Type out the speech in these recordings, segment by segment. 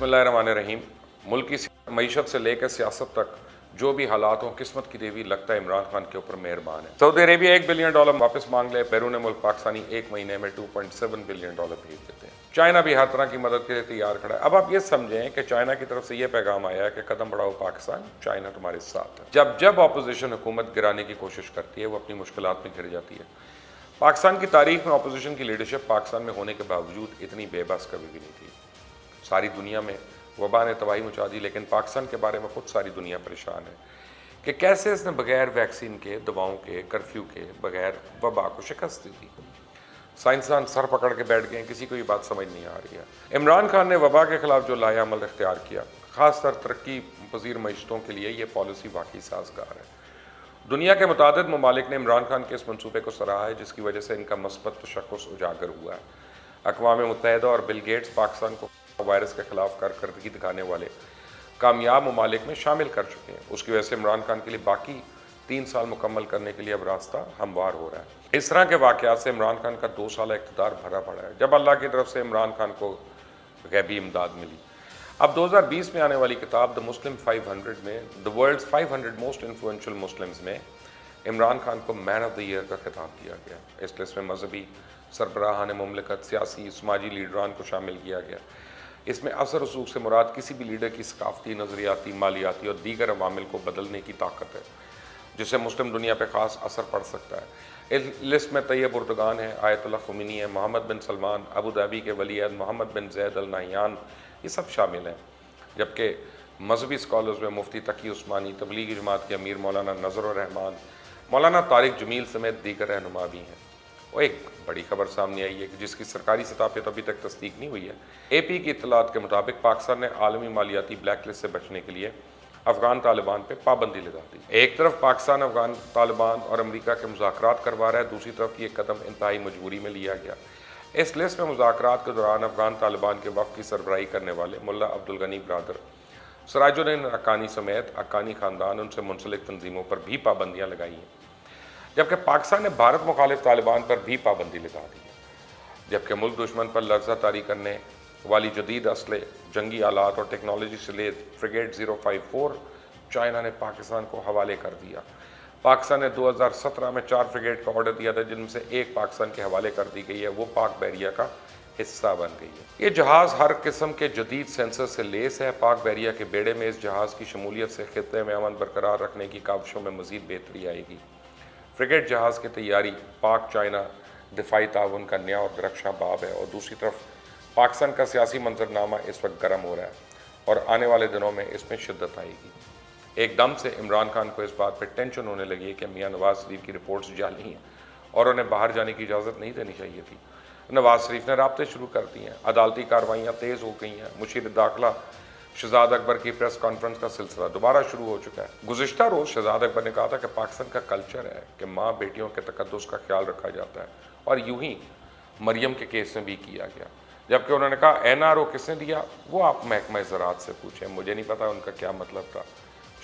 बिस्मिल्लाहिर्रहमानिर्रहीम। मुल्क की मईशत से लेकर सियासत तक जो भी हालात हों, किस्मत की देवी लगता है इमरान खान के ऊपर मेहरबान है। सऊदी अरेबिया $1 बिलियन वापस मांग ले, बैरून मुल्क पाकिस्तानी एक महीने में $2.7 बिलियन भेज देते हैं। चाइना भी हर तरह की मदद के लिए तैयार खड़ा है। अब आप ये समझें कि चाइना की तरफ से ये पैगाम आया है कि कदम बढ़ाओ पाकिस्तान, चाइना तुम्हारे साथ है। जब जब अपोजिशन हुकूमत गिराने की कोशिश करती है, वो अपनी मुश्किलात में घिर जाती है। पाकिस्तान की तारीख में अपोजिशन की लीडरशिप पाकिस्तान में होने के बावजूद इतनी बेबस कभी भी नहीं थी। सारी दुनिया में वबा ने तबाही मचा दी, लेकिन पाकिस्तान के बारे में खुद सारी दुनिया परेशान है कि कैसे इसने बगैर वैक्सीन के, दवाओं के, कर्फ्यू के बगैर वबा को शिकस्त दी थी। साइंसदान सर पकड़ के बैठ गए, किसी को ये बात समझ नहीं आ रही है। इमरान खान ने वबा के खिलाफ जो लाया अमल इख्तियार किया, खासतर तरक्की पजीर मईशतों के लिए ये पॉलिसी वाकई साजगार है। दुनिया के मुतादिद ममालिक ने इमरान खान के इस मनसूबे को सराहा है, जिसकी वजह से इनका मस्बत तशख्खुस उजागर हुआ है। अक़वाम मुत्तहिदा और बिल गेट्स पाकिस्तान को वायरस के खिलाफ कारकर्दगी दिखाने वाले कामयाब ममालिक में शामिल कर चुके हैं। उसकी वजह से इमरान खान के लिए बाकी 3 साल मुकम्मल करने के लिए अब रास्ता हमवार हो रहा है। इस तरह के वाक़यात से इमरान खान का 2 साल इक़्तिदार भरा पड़ा है, जब अल्लाह की तरफ से इमरान खान को गैबी इमदाद मिली। अब 2020 में आने वाली किताब द मुस्लिम 500 में, the world's 500 most influential Muslims में इमरान खान को मैन ऑफ द ईयर का खिताब दिया गया। इस लिस्ट में मजहबी सरबराहान मुमलिकत, सियासी समाजी लीडरान को शामिल किया गया। इसमें असर रसूख से मुराद किसी भी लीडर की सकाफती, नज़रियाती, मालियाती और दीगर अवामिल को बदलने की ताकत है, जिससे मुस्लिम दुनिया पर ख़ास असर पड़ सकता है। इस लिस्ट में तैयब उर्दगान है, आयतुल्लाह ख़ुमैनी है, मोहम्मद बिन सलमान, अबू धाबी के वली अहद मोहम्मद बिन ज़ैद अल नहयान, ये सब शामिल हैं। जबकि मजहबी स्कॉलर्स में मुफ्ती तकी उस्मानी, तबलीगी जमात के अमीर मौलाना नज़रुर रहमान, मौलाना तारिक जमील समेत दीगर रहनुमा भी हैं। और एक बड़ी खबर सामने आई है कि जिसकी सरकारी सतह पर तो अभी तक तस्दीक नहीं हुई है। AP की इत्तलात के मुताबिक पाकिस्तान ने आलमी मालियाती ब्लैक लिस्ट से बचने के लिए अफगान तालिबान पर पाबंदी लगा दी। एक तरफ पाकिस्तान अफगान तालिबान और अमरीका के मुज़ाकरात करवा रहा है, दूसरी तरफ ये कदम इंतहाई मजबूरी में लिया गया। इस लिस्ट में मुज़ाकरात के दौरान अफगान तालिबान के वफ़द की सरबराही करने वाले मुल्ला अब्दुल गनी ब्रादर, सराजुद्दीन हक्कानी समेत हक्कानी ख़ानदान, उनसे मुंसलिक तंजीमों पर भी पाबंदियाँ लगाई हैं। जबकि पाकिस्तान ने भारत मुखालिफ तालिबान पर भी पाबंदी लगा दी है। जबकि मुल्क दुश्मन पर लर्ज़ा तारी करने वाली जदीद असले, जंगी आलात और टेक्नोलॉजी से लेद फ्रिगेट 054 चाइना ने पाकिस्तान को हवाले कर दिया। पाकिस्तान ने 2017 में 4 फ्रिगेट का ऑर्डर दिया था, जिनमें से एक पाकिस्तान के हवाले कर दी गई है, वो पाक बहरिया का हिस्सा बन गई है। ये जहाज़ हर किस्म के जदीद सेंसर से लेस है। पाक बहरिया के बेड़े में इस जहाज़ की शमूलियत से खित्ते में अमन बरकरार रखने की काविशों में मज़ीद बेहतरी आएगी। फ्रिगेट जहाज़ की तैयारी पाक चाइना दिफाई ताउन का नया और दरख्शां बाब है। और दूसरी तरफ पाकिस्तान का सियासी मंजरनामा इस वक्त गर्म हो रहा है और आने वाले दिनों में इसमें शिद्दत आएगी। एकदम से इमरान खान को इस बात पर टेंशन होने लगी है कि मियाँ नवाज शरीफ की रिपोर्ट्स जाली हैं और उन्हें बाहर जाने की इजाज़त नहीं देनी चाहिए थी। नवाज शरीफ ने राब्ते शुरू कर दिए हैं, अदालती कार्रवाइयाँ तेज़ हो गई हैं। मुशीर दाखिला शहजाद अकबर की प्रेस कॉन्फ्रेंस का सिलसिला दोबारा शुरू हो चुका है। गुज़िश्ता रोज़ शहजाद अकबर ने कहा था कि पाकिस्तान का कल्चर है कि माँ बेटियों के तकद्दुस का ख्याल रखा जाता है, और यूं ही मरियम के केस में भी किया गया। जबकि उन्होंने कहा NRO किसने दिया, वो आप महकमा ज़राअत से पूछें, मुझे नहीं पता उनका क्या मतलब था,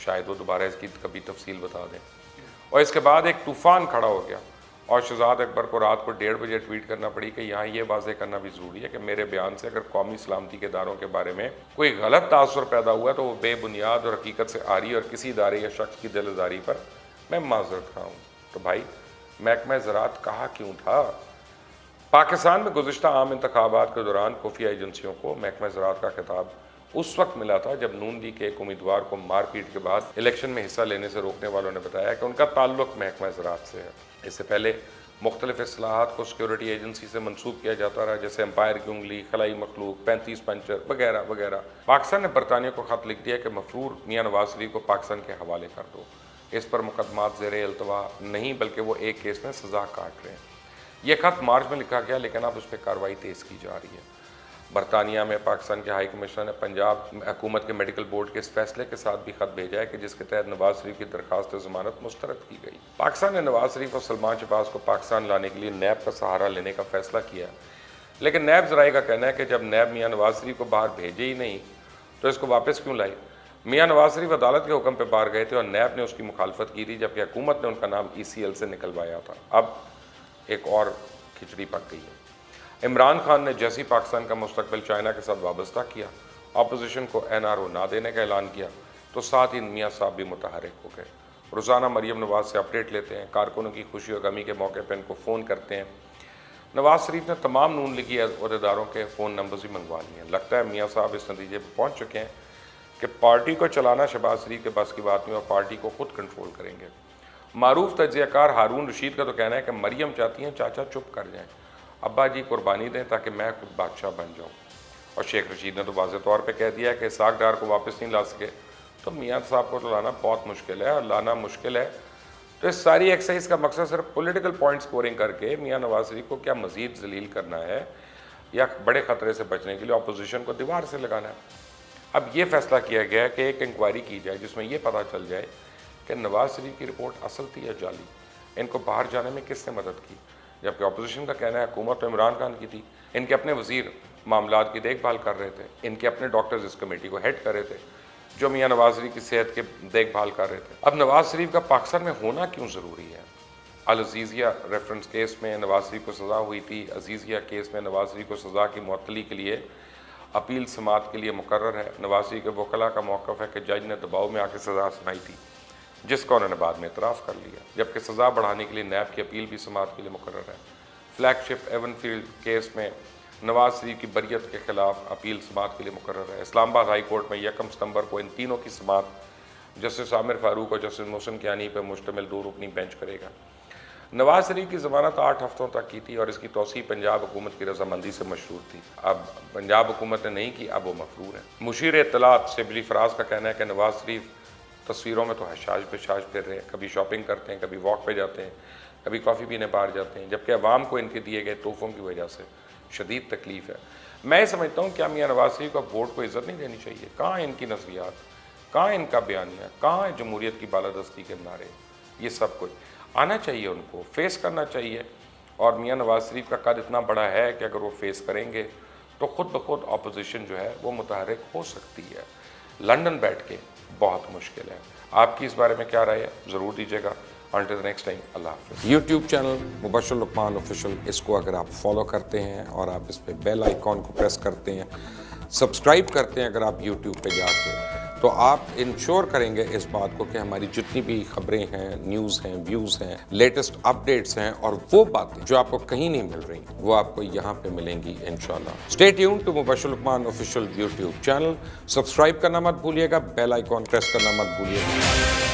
शायद वो दोबारा इसकी कभी तफसील बता दें। और इसके बाद एक तूफ़ान खड़ा हो गया और शहजाद अकबर को रात को 1:30 बजे ट्वीट करना पड़ी कि यहाँ ये वाज़ेह करना भी ज़रूरी है कि मेरे बयान से अगर कौमी सलामती के इदारों के बारे में कोई गलत तासुर पैदा हुआ तो वो बेबुनियाद और हकीकत से आरी, और किसी इदारे या शख्स की दिलदारी पर मैं माजरत खा हूँ। तो भाई महकमा ज़राअत कहा क्यों था? पाकिस्तान में गुज़िश्ता आम इंतखाबात के दौरान खुफिया एजेंसियों को महकमा ज़राअत का खिताब उस वक्त मिला था जब नून लीग के एक उम्मीदवार को मारपीट के बाद इलेक्शन में हिस्सा लेने से रोकने वालों ने बताया कि उनका ताल्लुक महकमा ज़राअत से है। इससे पहले मुख्तलिफ इस्लाहात को सिक्योरिटी एजेंसी से मंसूब किया जाता रहा, जैसे एम्पायर की उंगली, खलाई मखलूक, 35 पंचर वगैरह वगैरह। पाकिस्तान ने बरतानिया को ख़त लिख दिया कि मफरूर मियाँ नवाज शरीफ को पाकिस्तान के हवाले कर दो। इस पर मुकदमात ज़ेरे अल्तवा नहीं, बल्कि वो एक केस में सज़ा काट रहे हैं। ये ख़त मार्च में लिखा गया, लेकिन अब उस पर कार्रवाई तेज़ की जा रही है। बरतानिया में पाकिस्तान के हाई कमिश्नर ने पंजाब हुकूमत के मेडिकल बोर्ड के इस फैसले के साथ भी खत भेजा है कि जिसके तहत नवाज शरीफ की दरखास्त ज़मानत मुस्तरद की गई। पाकिस्तान ने नवाज शरीफ और सलमान शहबाज को पाकिस्तान लाने के लिए नैब का सहारा लेने का फैसला किया, लेकिन नैब ज़राए का कहना है कि जब नैब मियाँ नवाज शरीफ को बाहर भेजे ही नहीं तो इसको वापस क्यों लाई। मियाँ नवाज शरीफ अदालत के हुक्म पर बाहर गए थे और नैब ने उसकी मुखालफत की थी, जबकि हुकूमत ने उनका नाम ECL से निकलवाया था। अब एक और खिचड़ी पक गई है। इमरान खान ने जैसे ही पाकिस्तान का मुस्तकबिल चाइना के साथ वाबस्ता किया अपोजिशन को NRO ना देने का ऐलान किया, तो साथ ही मियाँ साहब भी मुतहरिक हो गए। रोज़ाना मरीम नवाज़ से अपडेट लेते हैं, कारकुनों की खुशी और गमी के मौके पर इनको फ़ोन करते हैं। नवाज शरीफ ने तमाम नून लीगी अहदेदारों के फ़ोन नंबर्स भी मंगवा लिए हैं। लगता है मियाँ साहब इस नतीजे पर पहुँच चुके हैं कि पार्टी को चलाना शहबाज शरीफ के बस की बात नहीं और पार्टी को खुद कंट्रोल करेंगे। मारूफ तज्ज़ियाकार हारून रशीद का तो कहना है कि मरियम चाहती हैं चाचा चुप कर जाएं, अब्बा जी कुर्बानी दें ताकि मैं खुद बादशाह बन जाऊं। और शेख रशीद ने तो वाज़ेह तौर पे कह दिया है कि इसहाक डार को वापस नहीं ला सके तो मियाँ साहब को तो लाना बहुत मुश्किल है, और लाना मुश्किल है तो इस सारी एक्सरसाइज का मकसद सिर्फ पॉलिटिकल पॉइंट स्कोरिंग करके मियाँ नवाज शरीफ को क्या मज़ीद जलील करना है या बड़े ख़तरे से बचने के लिए अपोजिशन को दीवार से लगाना है। अब ये फैसला किया गया है कि एक इंक्वायरी की जाए जिसमें ये पता चल जाए कि नवाज शरीफ की रिपोर्ट असल थी या जाली, इनको बाहर जाने में किसने मदद की। जबकि अपोजिशन का कहना है हुकूमत तो इमरान खान की थी, इनके अपने वज़ीर मामलात की देखभाल कर रहे थे, इनके अपने डॉक्टर्स इस कमेटी को हेड कर रहे थे जो मियाँ नवाज शरीफ की सेहत की देखभाल कर रहे थे। अब नवाज शरीफ का पाकिस्तान में होना क्यों ज़रूरी है? अल अजीज़िया रेफरेंस केस में नवाज शरीफ को सज़ा हुई थी। अजीज़िया केस में नवाज शरीफ को सज़ा की मुअत्तली के लिए अपील समात के लिए मुकर्रर है। नवाज शरीफ के वकला का मौक़िफ़ है कि जज ने दबाव में आके सज़ा सुनाई थी जिसका उन्होंने बाद में इतराफ़ कर लिया, जबकि सज़ा बढ़ाने के लिए नैब की अपील भी समात के लिए मुकर्रर है। फ्लैगशिप एवनफील्ड केस में नवाज शरीफ की बरियत के खिलाफ अपील समात के लिए मुकर्रर है। इस्लामाबाद हाई कोर्ट में 1 सितंबर को इन तीनों की समात जस्टिस आमिर फारूक और जस्टिस मोहसिन कियानी पर मुश्तमिल 2 रुकनी बेंच करेगा। नवाज शरीफ की ज़मानत 8 हफ्तों तक की थी और इसकी तौसीह पंजाब हुकूमत की रजामंदी से मशहूर थी। अब पंजाब हुकूमत ने नहीं की, अब वो मफरूर है। मुशीर इत्तलात सिबली फराज का कहना है कि नवाज शरीफ तस्वीरों में तो हशाश बेशाश फिर रहे हैं, कभी शॉपिंग करते हैं, कभी वॉक पे जाते हैं, कभी कॉफ़ी पीने बाहर जाते हैं, जबकि अवाम को इनके दिए गए तोहफ़ों की वजह से शदीद तकलीफ़ है। मैं समझता हूँ क्या मियाँ नवाज शरीफ को वोट को इज़्ज़त नहीं देनी चाहिए? कहाँ इनकी नज़रियात, कहाँ इनका बयानिया, कहाँ है जमहूरियत की बालादस्ती के नारे? ये सब कुछ आना चाहिए, उनको फेस करना चाहिए। और मियाँ नवाज शरीफ का कद इतना बड़ा है कि अगर वो फेस करेंगे तो ख़ुद ब खुद अपोजिशन जो है वो मुतहरिक हो सकती है। लंदन बैठ के बहुत मुश्किल है। आपकी इस बारे में क्या राय है? ज़रूर दीजिएगा। Until the next time, अल्लाह हाफ़िज़। YouTube channel Mubashshir Luqman official, इसको अगर आप फॉलो करते हैं और आप इस पर बेल आइकॉन को प्रेस करते हैं, सब्सक्राइब करते हैं अगर आप यूट्यूब पे जाके, तो आप इंश्योर करेंगे इस बात को कि हमारी जितनी भी खबरें हैं, न्यूज़ हैं, व्यूज़ हैं, लेटेस्ट अपडेट्स हैं और वो बातें जो आपको कहीं नहीं मिल रही वो आपको यहाँ पे मिलेंगी इंशाल्लाह। Stay tuned to Mubashir Luqman official YouTube channel. Subscribe करना मत भूलिएगा, बेल आइकॉन प्रेस करना मत भूलिएगा।